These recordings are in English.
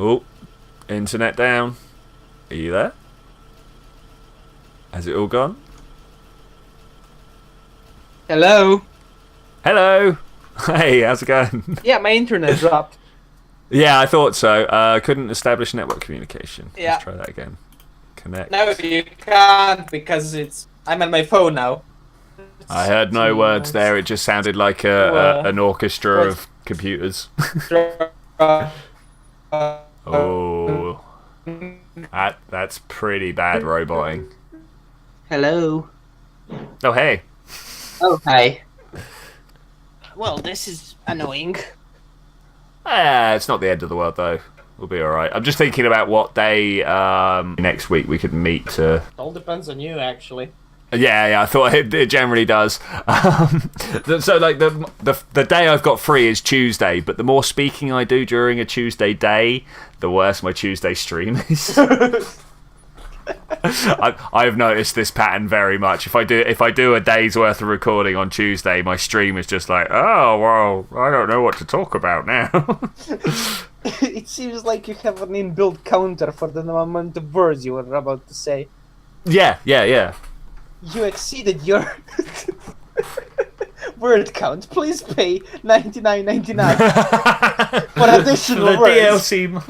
Oh, internet down. Are you there? Has it all gone? Hello? Hello! Hey, how's it going? Yeah, my internet dropped. Yeah, I thought so. Couldn't establish network communication. Yeah. Let's try that again. Connect. No, you can't because I'm on my phone now. I heard no words there. It just sounded like an orchestra of computers. Oh, that's pretty bad roboting. Hello. Oh, hey. Oh, hi. Well, this is annoying. It's not the end of the world, though. We'll be alright. I'm just thinking about what day next week we could meet to... All depends on you, actually. Yeah, I thought it generally does. So, like, the day I've got free is Tuesday, but the more speaking I do during a Tuesday day, the worse my Tuesday stream is. I've noticed this pattern very much. If I do a day's worth of recording on Tuesday, my stream is just like, oh, well, I don't know what to talk about now. It seems like you have an inbuilt counter for the amount of words you were about to say. Yeah. You exceeded your word count. Please pay $99.99 for additional the words. DLC.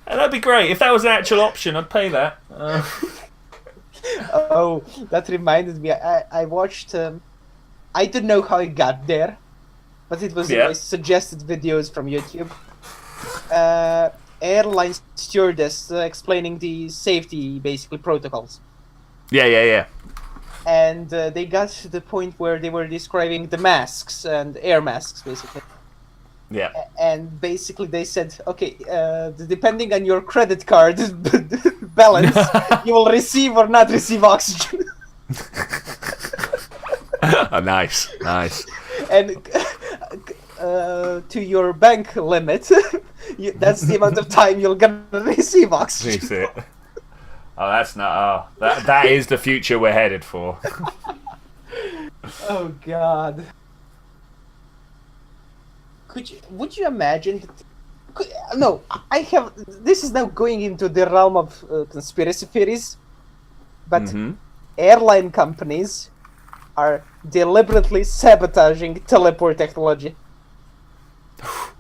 That'd be great. If that was an actual option, I'd pay that. Oh, that reminded me. I watched... I don't know how it got there, but it was in my suggested videos from YouTube. Airline stewardess explaining the safety, basically, protocols. Yeah. And they got to the point where they were describing the masks and air masks, basically. Yeah. And basically they said, okay, depending on your credit card balance, you will receive or not receive oxygen. Nice. And to your bank limit, that's the amount of time you're gonna receive oxygen. That's it. Oh, that's not... Oh, that is the future we're headed for. Oh, God. Would you imagine... No, I have... This is now going into the realm of conspiracy theories. But airline companies are deliberately sabotaging teleport technology.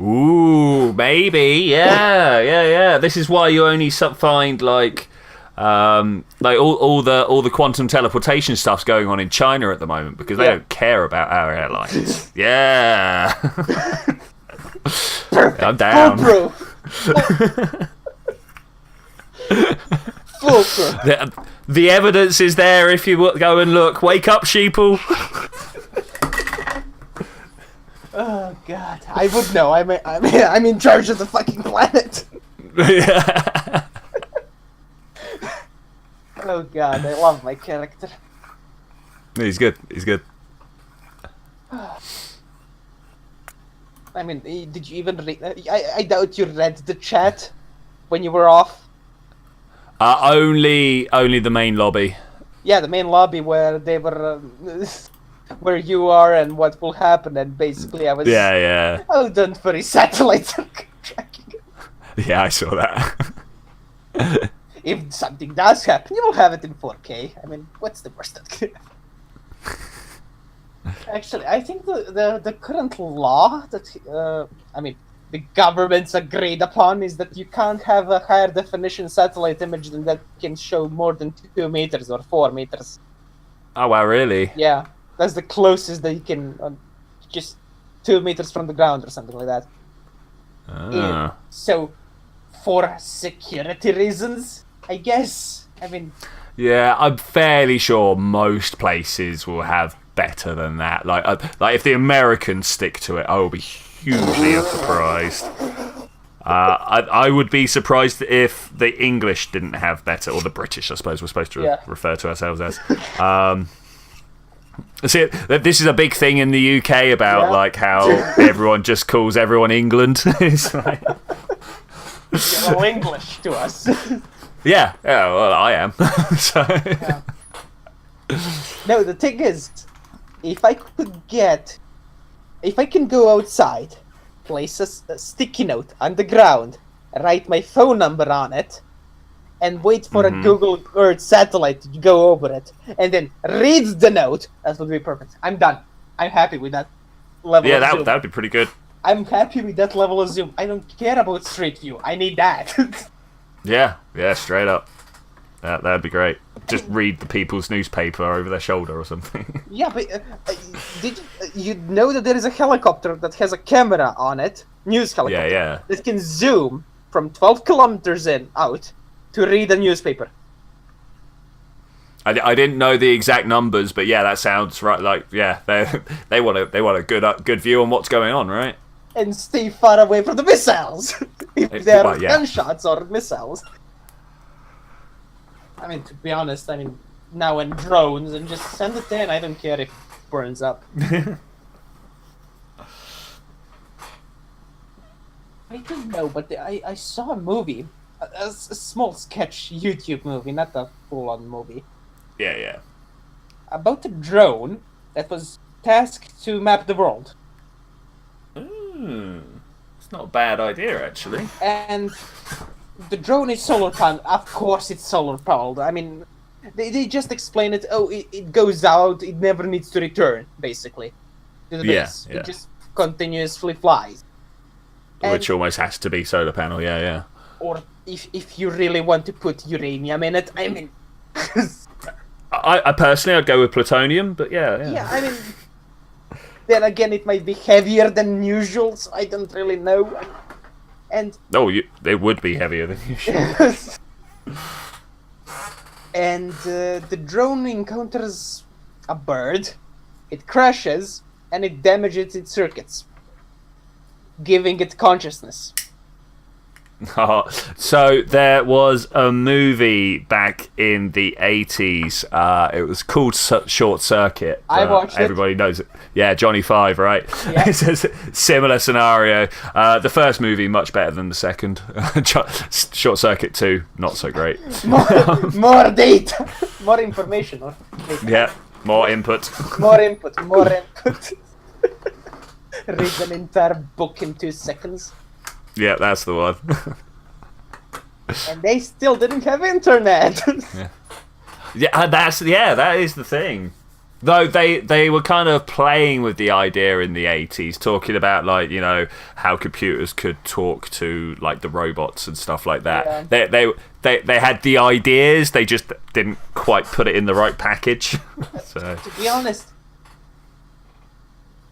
Ooh, maybe. Yeah. This is why you only find, like all the quantum teleportation stuff's going on in China at the moment because they don't care about our airlines. Yeah. Perfect. I'm down. Foolproof. The evidence is there if you go and look. Wake up, sheeple. Oh God, I would know. I'm in charge of the fucking planet. Yeah. Oh God, I love my character. He's good. I mean, did you even read? I doubt you read the chat when you were off. Only the main lobby. Yeah, the main lobby where they were, where you are and what will happen, and basically I was. Yeah. Oh, don't worry, satellite tracking. Yeah, I saw that. If something does happen, you will have it in 4K. I mean, what's the worst that could happen? Actually, I think the current law that the government's agreed upon is that you can't have a higher definition satellite image than that can show more than 2 meters or 4 meters. Oh wow, really? Yeah, that's the closest that you can, just 2 meters from the ground or something like that. Ah. So, for security reasons, I guess. I mean. Yeah, I'm fairly sure most places will have better than that. Like if the Americans stick to it, I will be hugely surprised. I would be surprised if the English didn't have better, or the British, I suppose we're supposed to refer to ourselves as. See, this is a big thing in the UK about like how everyone just calls everyone England. It's like... You're English to us. Yeah, well, I am. So. Yeah. No, the thing is, if I can go outside place a sticky note on the ground, write my phone number on it, and wait for a Google Earth satellite to go over it, and then reads the note. That would be perfect. I'm done. I'm happy with that level of zoom. Yeah, that would be pretty good. I'm happy with that level of zoom. I don't care about Street View. I need that. Yeah, straight up. That'd be great. Just read the people's newspaper over their shoulder or something. Yeah, but did you know that there is a helicopter that has a camera on it, news helicopter, Yeah. that can zoom from 12 kilometers out to read a newspaper. I didn't know the exact numbers, but yeah, that sounds right. Like, yeah, they want a good view on what's going on, right? And stay far away from the missiles if there are gunshots or missiles. I mean, to be honest, now in drones, and just send it in. I don't care if it burns up. I don't know, but I saw a movie, a small sketch YouTube movie, not a full-on movie. Yeah. About a drone that was tasked to map the world. It's not a bad idea, actually. And the drone is solar powered. Of course it's solar powered. I mean, they just explain it. Oh, it goes out. It never needs to return, basically, to the base. Yeah. It just continuously flies. Which almost has to be solar panel, yeah. Or if you really want to put uranium in it, I mean... I personally, I'd go with plutonium, but yeah. Yeah, I mean... Then again, it might be heavier than usual, so I don't really know. And they would be heavier than usual. And the drone encounters a bird, it crashes, and it damages its circuits, giving it consciousness. So there was a movie back in the 80s. It was called Short Circuit. I watched it. Everybody knows it. Yeah, Johnny Five, right? Yeah. It's a similar scenario. The first movie, much better than the second. Short Circuit 2, not so great. More data, more information. Yeah, more input. More input. Read an entire book in 2 seconds. Yeah, that's the one. And they still didn't have internet. That is the thing. Though they were kind of playing with the idea in the 80s, talking about how computers could talk to the robots and stuff like that. Yeah. They had the ideas, they just didn't quite put it in the right package. So to be honest,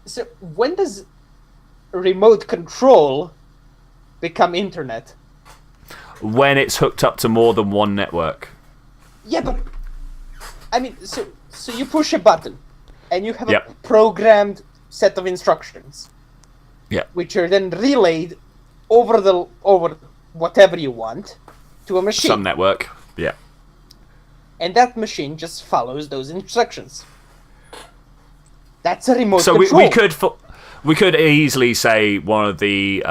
so when does remote control become internet? When it's hooked up to more than one network. Yeah, but I mean, so you push a button, and you have a programmed set of instructions. Yeah. Which are then relayed over whatever you want to a machine. Some network. Yeah. And that machine just follows those instructions. That's a remote control. So we could easily say one of the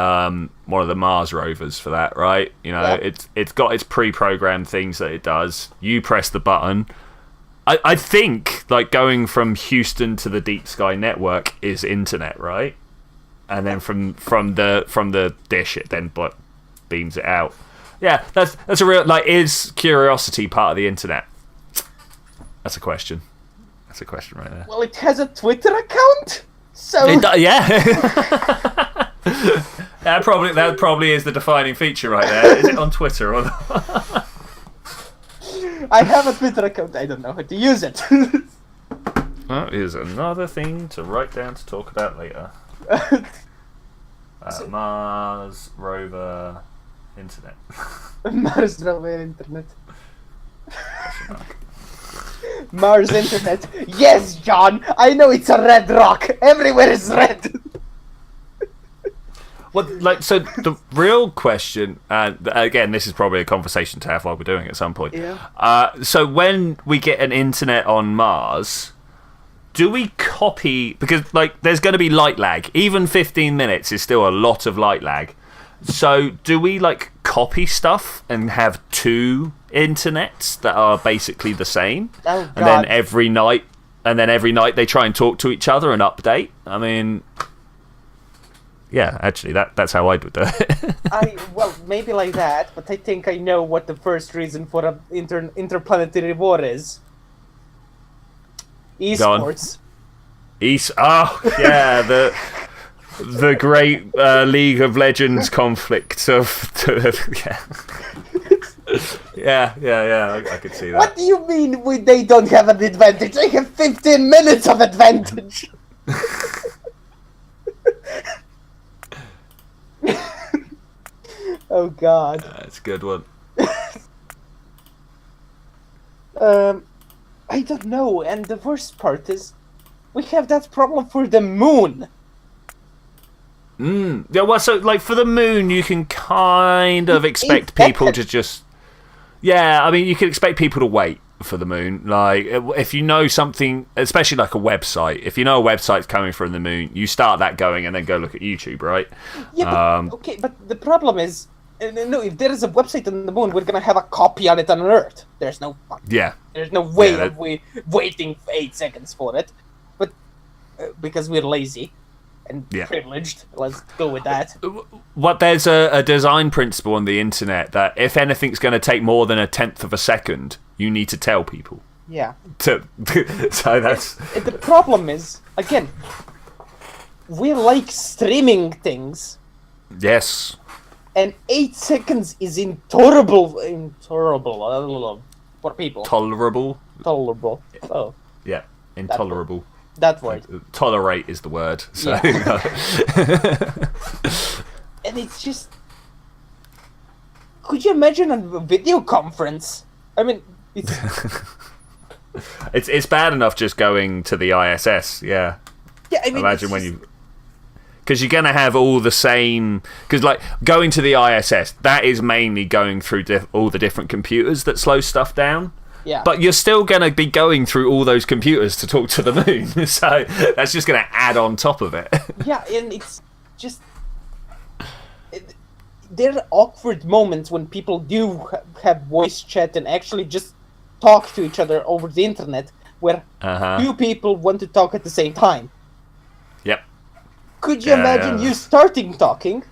Mars rovers for that, right? It's got its pre-programmed things that it does. You press the button. I think going from Houston to the Deep Sky network is internet, right? And then from the dish it then beams it out. Yeah, that's a real is Curiosity part of the internet? That's a question. That's a question right there. Well, it has a Twitter account. So yeah. that probably is the defining feature right there. Is it on Twitter or not? I have a Twitter account. I don't know how to use it. That is another thing to write down to talk about later. Mars rover internet. Mars rover internet. Mars internet. Yes, John. I know it's a red rock. Everywhere is red. Well, so the real question, and again, this is probably a conversation to have while we're doing it at some point. Yeah. So when we get an internet on Mars, do we copy? Because there's going to be light lag. Even 15 minutes is still a lot of light lag. So do we copy stuff and have two internets that are basically the same? Oh, God. And then every night they try and talk to each other and update. I mean, yeah, actually, that's how I would do it. Well, maybe like that, but I think I know what the first reason for an interplanetary war is. Go on. Esports. Oh, yeah, the great League of Legends conflict of yeah. I could see that. What do you mean they don't have an advantage? They have 15 minutes of advantage. Oh God. That's a good one. I don't know, and the worst part is, we have that problem for the moon. Yeah, well, so like for the moon, you can kind of expect people to just. Yeah, I mean, you can expect people to wait for the moon. Like, if you know something, especially like a website, if you know a website's coming from the moon, you start that going and then go look at YouTube, right? Yeah, but, okay, but the problem is, no, if there is a website on the moon, we're gonna have a copy on it on Earth. There's no way of waiting 8 seconds for it, but because we're lazy and privileged, let's go with that. There's a design principle on the internet that if anything's going to take more than 1/10 of a second, you need to tell people. Yeah. So that's. And the problem is, again, we like streaming things. Yes. And 8 seconds is intolerable for people. Tolerable. Oh. Yeah, intolerable. That word. Tolerate is the word. So. Yeah. And it's just. Could you imagine a video conference? I mean, it's. it's bad enough just going to the ISS. Yeah. Yeah, I mean. Imagine when you. Because you're going to have all the same... Because, like, going to the ISS, that is mainly going through all the different computers that slow stuff down. Yeah. But you're still going to be going through all those computers to talk to the moon. So that's just going to add on top of it. Yeah, and it's just... There are awkward moments when people do have voice chat and actually just talk to each other over the internet, where two people want to talk at the same time. Yep. Could you imagine you starting talking,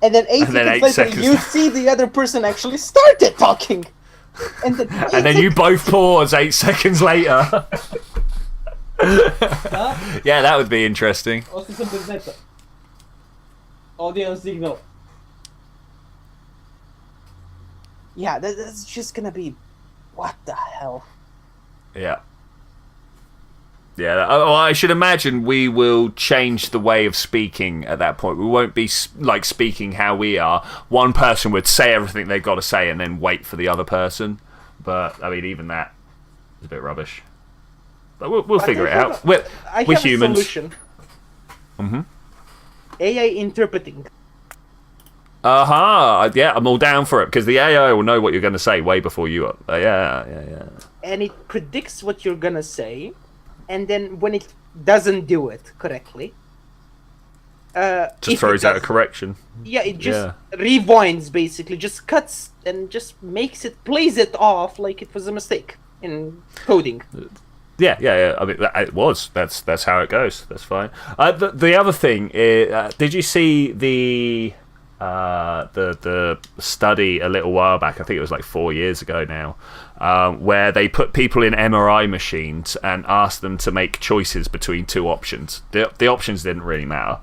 and then 8 seconds later you see the other person actually started talking, and then you both pause 8 seconds later. Yeah, that would be interesting. Audio signal. Yeah, that's just gonna be, what the hell? Yeah. Yeah, I should imagine we will change the way of speaking at that point. We won't be like speaking how we are. One person would say everything they've got to say and then wait for the other person. But I mean, even that is a bit rubbish. But we'll figure it out. We're humans. A solution. AI interpreting. Yeah, I'm all down for it because the AI will know what you're going to say way before you are. Yeah. And it predicts what you're gonna say. And then when it doesn't do it correctly, just throws out a correction. Yeah, it just rewinds, basically, just cuts and just plays it off like it was a mistake in coding. Yeah. I mean, it was. That's how it goes. That's fine. The other thing is, did you see the study a little while back? I think it was like 4 years ago now. Where they put people in MRI machines and asked them to make choices between two options. The options didn't really matter.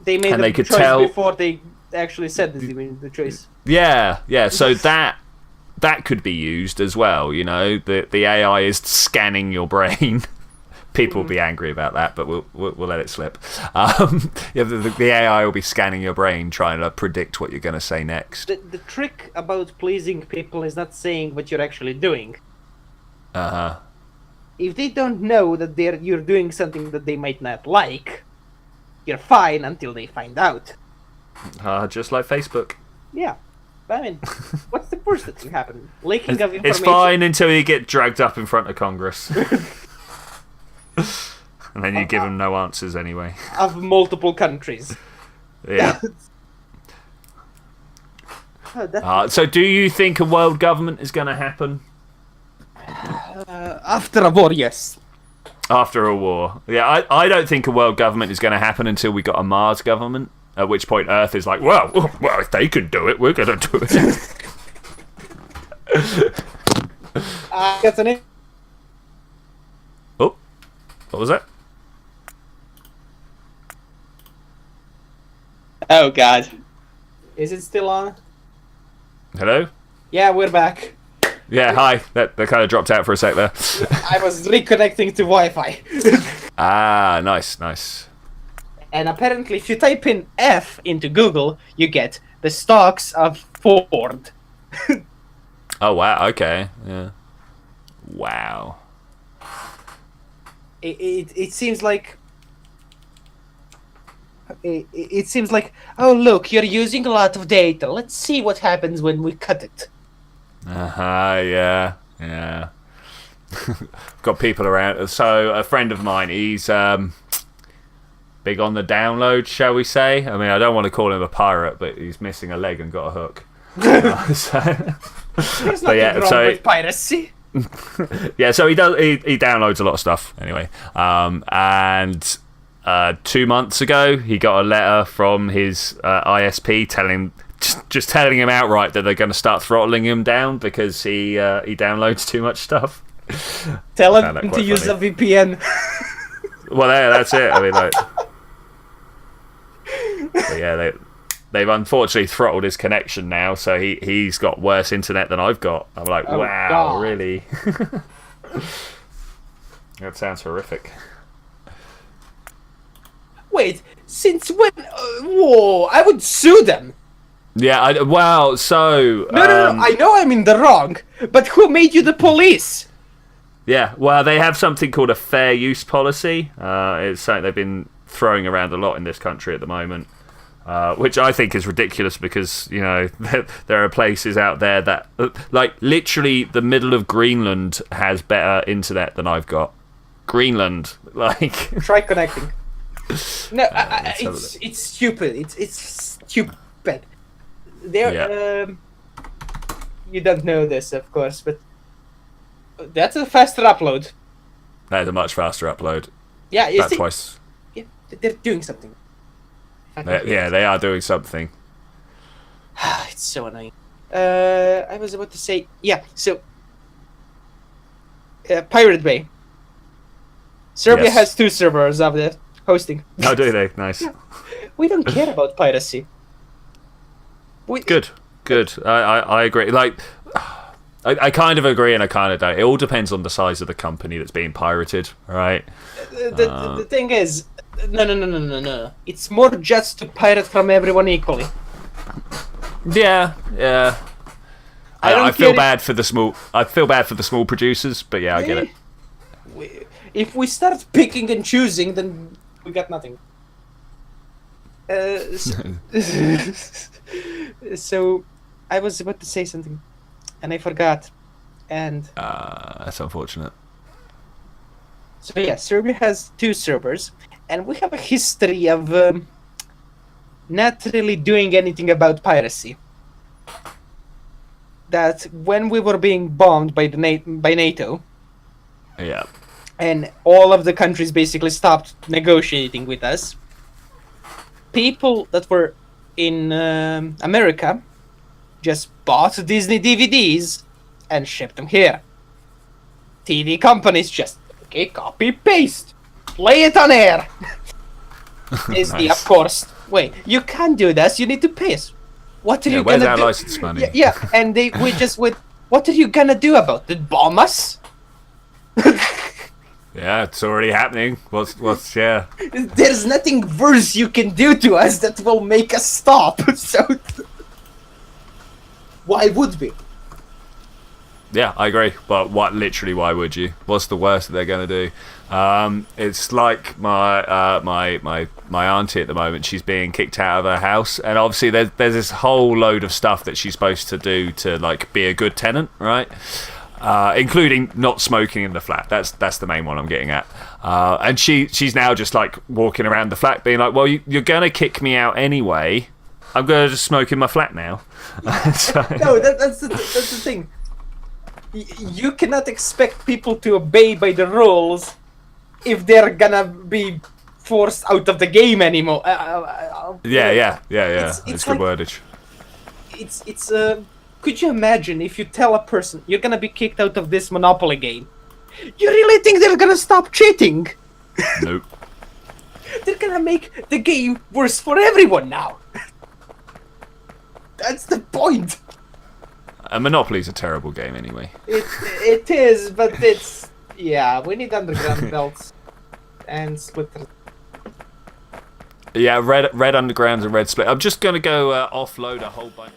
They made the choice before they actually said the choice. Yeah. So that could be used as well. You know, the AI is scanning your brain. People will be angry about that, but we'll let it slip. The AI will be scanning your brain, trying to predict what you're going to say next. The trick about pleasing people is not saying what you're actually doing. If they don't know that you're doing something that they might not like, you're fine until they find out. Just like Facebook. Yeah. I mean, what's the worst that can happen? Leaking of information. It's fine until you get dragged up in front of Congress. And then you give them no answers anyway. Of multiple countries. Yeah. So do you think a world government is going to happen? After a war, yes. After a war. Yeah, I don't think a world government is going to happen until we got a Mars government, at which point Earth is like, well, if they can do it, we're going to do it. That's an it. Oh, what was that? Oh, God. Is it still on? Hello? Yeah, we're back. Yeah, hi. That kind of dropped out for a sec there. I was reconnecting to Wi-Fi. Ah, nice. And apparently, if you type in F into Google, you get the stocks of Ford. Oh, wow, okay. Yeah. Wow. It seems like... It seems like, oh, look, you're using a lot of data. Let's see what happens when we cut it. Yeah. Got people around. So a friend of mine, he's big on the download, shall we say? I mean, I don't want to call him a pirate, but he's missing a leg and got a hook. There's nothing wrong with piracy. Yeah, so he downloads a lot of stuff anyway. And 2 months ago, he got a letter from his ISP telling him outright that they're going to start throttling him down because he downloads too much stuff. Tell him to use a VPN. Well, that's it. I mean, like, but yeah, they've unfortunately throttled his connection now, so he's got worse internet than I've got. I'm like, oh, wow, God. Really? That sounds horrific. Wait, since when? Whoa, I would sue them. Yeah, so... No, I know I'm in the wrong, but who made you the police? Yeah, well, they have something called a fair use policy. It's something they've been throwing around a lot in this country at the moment, which I think is ridiculous because, you know, there are places out there that... Like, literally, the middle of Greenland has better internet than I've got. Greenland, like... Try connecting. No, it's stupid. It's stupid. There, you don't know this, of course, but that's a faster upload. That is a much faster upload. Yeah, you That's see, twice. yeah, they're doing something. They are doing something. It's so annoying. I was about to say, yeah. So, Pirate Bay. Serbia has 2 servers of the hosting. Oh, do they? Nice. Yeah. We don't care about piracy. Good. I agree. Like, I kind of agree and I kind of don't. It all depends on the size of the company that's being pirated, right? The thing is, no. It's more just to pirate from everyone equally. Yeah. I feel bad for the small. I feel bad for the small producers, but yeah, I get it. If we start picking and choosing, then we got nothing. So, I was about to say something, and I forgot. And that's unfortunate. So yeah, Serbia has 2 servers, and we have a history of not really doing anything about piracy. That when we were being bombed by by NATO, yeah, and all of the countries basically stopped negotiating with us, people that were in America just bought Disney DVDs and shipped them here. TV companies just, okay, copy, paste, play it on air. Disney, Nice. of course. Wait, you can't do this, you need to pay us. What are you where's gonna our do? license money? Yeah, and we just went, what are you gonna do about it? Bomb us? Yeah, it's already happening. What's yeah. There's nothing worse you can do to us that will make us stop. So why would we? Yeah, I agree. But why would you? What's the worst that they're going to do? It's like my auntie at the moment. She's being kicked out of her house, and obviously there's this whole load of stuff that she's supposed to do to like be a good tenant, right? Including not smoking in the flat. That's the main one I'm getting at. And she's now just like walking around the flat, being like, "Well, you're going to kick me out anyway. I'm going to just smoke in my flat now." So, No, that's the thing. You cannot expect people to obey by the rules if they're gonna be forced out of the game anymore. Yeah. It's It's good like- wordage. It's could you imagine if you tell a person you're gonna be kicked out of this Monopoly game? You really think they're gonna stop cheating? Nope. They're gonna make the game worse for everyone now. That's the point. Monopoly's a terrible game anyway. It is, but it's we need underground belts and splitters. Yeah, red undergrounds and red split. I'm just gonna go offload a whole bunch.